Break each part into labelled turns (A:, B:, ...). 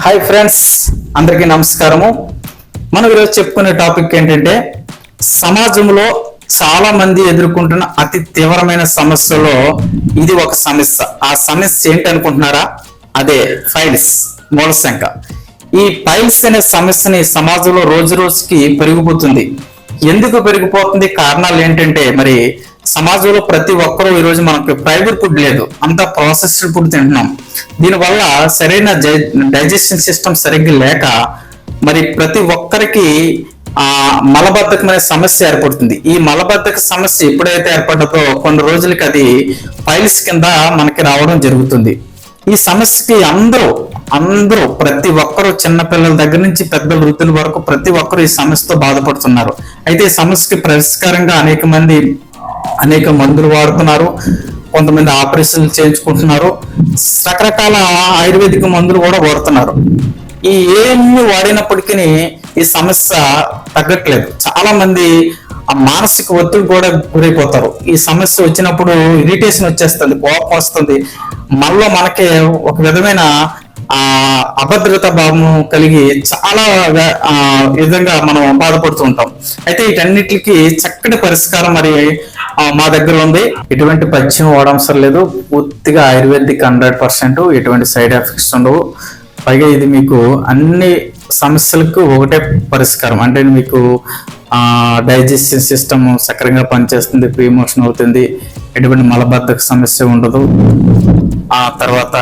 A: Hi friends, అందరికీ నమస్కారము. మనం ఈరోజు చెప్పుకునే టాపిక్ ఏంటంటే సమాజంలో చాలా మంది ఎదుర్కొంటున్న అతి తీవ్రమైన సమస్యలో ఇది ఒక సమస్య. ఆ సమస్య ఏంటి అనుకుంటున్నారా? అదే ఫైల్స్, మూలశంక. ఈ ఫైల్స్ అనే సమస్యని సమాజంలో రోజు రోజుకి పెరిగిపోతుంది. ఎందుకు పెరిగిపోతుంది? కారణాలు ఏంటంటే, మరి సమాజంలో ప్రతి ఒక్కరూ ఈరోజు మనకు ప్రైవేట్ ఫుడ్ లేదు, అంతా ప్రాసెస్డ్ ఫుడ్ తింటున్నాం. దీనివల్ల సరైన డైజెషన్ సిస్టమ్ సరిగ్గా లేక మరి ప్రతి ఒక్కరికి మలబద్ధకం అనే సమస్య ఏర్పడుతుంది. ఈ మలబద్ధక సమస్య ఎప్పుడైతే ఏర్పడ్డదో కొన్ని రోజులకి అది ఫైల్స్ కింద మనకి రావడం జరుగుతుంది. ఈ సమస్యకి అందరూ ప్రతి ఒక్కరూ, చిన్నపిల్లల దగ్గర నుంచి పెద్ద వృద్ధుల వరకు ప్రతి ఒక్కరు ఈ సమస్యతో బాధపడుతున్నారు. అయితే ఈ సమస్యకి పరిష్కారంగా అనేక మందులు వాడుతున్నారు, కొంతమంది ఆపరేషన్లు చేయించుకుంటున్నారు, రకరకాల ఆయుర్వేదిక మందులు కూడా వాడుతున్నారు. ఈ ఏమి వాడినప్పటికీ ఈ సమస్య తగ్గట్లేదు. చాలా మంది ఆ మానసిక ఒత్తిడి కూడా గురైపోతారు. ఈ సమస్య వచ్చినప్పుడు ఇరిటేషన్ వచ్చేస్తుంది, కోపం వస్తుంది, మనలో మనకే ఒక విధమైన అభద్రతా భావం కలిగి చాలా విధంగా మనం బాధపడుతూ ఉంటాం. అయితే వీటన్నిటికి చక్కటి పరిష్కారం మరి మా దగ్గర ఉంది. ఎటువంటి పథ్యం వాడవసరం లేదు, పూర్తిగా ఆయుర్వేదిక్ 100%, ఎటువంటి సైడ్ ఎఫెక్ట్స్ ఉండవు. పైగా ఇది మీకు అన్ని సమస్యలకు ఒకటే పరిష్కారం. అంటే మీకు డైజెషన్ సిస్టమ్ సక్రమంగా పనిచేస్తుంది, ప్రీమోషన్ అవుతుంది, ఎటువంటి మలబద్ధక సమస్య ఉండదు. ఆ తర్వాత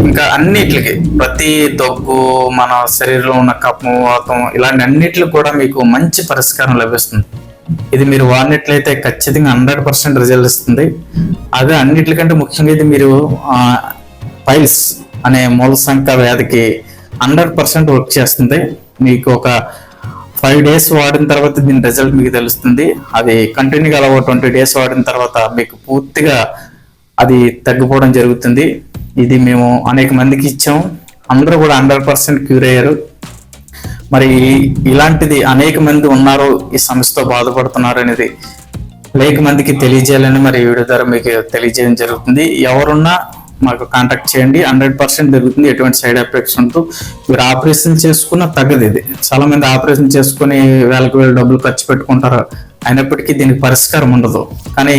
A: ఇంకా అన్నిటికి, ప్రతి దగ్గు, మన శరీరంలో ఉన్న కఫం, వాతం, ఇలాంటి అన్నిటికి కూడా మీకు మంచి పరిష్కారం లభిస్తుంది. ఇది మీరు వాడినట్లయితే ఖచ్చితంగా 100% రిజల్ట్ ఇస్తుంది. అదే అన్నిటికంటే ముఖ్యంగా ఇది మీరు ఫైల్స్ అనే మూలశంక వ్యాధికి 100% వర్క్ చేస్తుంది. మీకు ఒక 5 days వాడిన తర్వాత దీని రిజల్ట్ మీకు తెలుస్తుంది. అది కంటిన్యూగా అలా 20 days వాడిన తర్వాత మీకు పూర్తిగా అది తగ్గిపోవడం జరుగుతుంది. ఇది మేము అనేక మందికి ఇచ్చాము, అందరూ కూడా 100% క్యూర్ అయ్యారు. మరి ఇలాంటిది అనేక మంది ఉన్నారు, ఈ సమస్యతో బాధపడుతున్నారు అనేది అనేక మందికి తెలియజేయాలని మరి వీడియో ద్వారా మీకు తెలియజేయడం జరుగుతుంది. ఎవరున్నా మాకు కాంటాక్ట్ చేయండి, 100% జరుగుతుంది, ఎటువంటి సైడ్ ఎఫెక్ట్స్ ఉంటూ. మీరు ఆపరేషన్ చేసుకున్న తగ్గదు. ఇది చాలా మంది ఆపరేషన్ చేసుకుని వేలకు డబ్బులు ఖర్చు పెట్టుకుంటారు, అయినప్పటికీ దీనికి పరిష్కారం ఉండదు. కానీ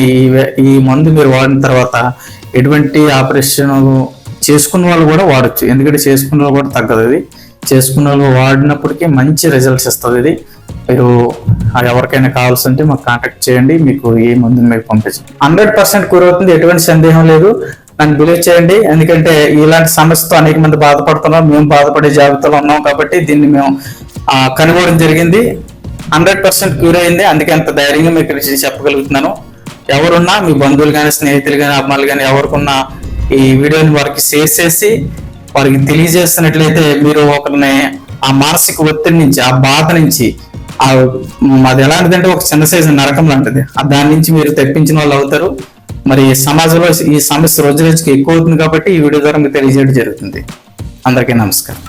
A: ఈ మందు మీరు వాడిన తర్వాత ఎటువంటి ఆపరేషన్ చేసుకున్న వాళ్ళు కూడా వాడచ్చు, ఎందుకంటే చేసుకున్న వాళ్ళు కూడా తగ్గదు. ఇది చేసుకున్న వాళ్ళు వాడినప్పటికీ మంచి రిజల్ట్స్ ఇస్తుంది. ఇది మీరు ఎవరికైనా కావాల్సి ఉంటే మాకు కాంటాక్ట్ చేయండి, మీకు ఏ మందుని మీకు పంపించండి. 100% క్యూర్ అవుతుంది, ఎటువంటి సందేహం లేదు. నన్ను బిలీవ్ చేయండి, ఎందుకంటే ఇలాంటి సమస్యతో అనేక మంది బాధపడుతున్నారు. మేము బాధపడే జాబితాలో ఉన్నాం కాబట్టి దీన్ని మేము కనుగొనడం జరిగింది. 100% క్యూర్ అయింది, అందుకే అంత ధైర్యంగా మీకు చెప్పగలుగుతున్నాను. ఎవరున్నా మీ బంధువులు కానీ, స్నేహితులు కానీ, అమ్మాయిలు కానీ ఎవరికున్నా ఈ వీడియోని వారికి షేర్ చేసి వారికి తెలియజేస్తున్నట్లయితే మీరు ఒకరిని ఆ మానసిక ఒత్తిడి నుంచి, ఆ బాధ నుంచి, అది ఎలాంటిదంటే ఒక చిన్న సైజు నరకం లాంటిది, దాని నుంచి మీరు తెప్పించిన వాళ్ళు అవుతారు. మరి సమాజంలో ఈ సమస్య రోజు రోజుకి ఎక్కువ అవుతుంది కాబట్టి ఈ వీడియో ద్వారా మీకు తెలియజేయడం జరుగుతుంది. అందరికీ నమస్కారం.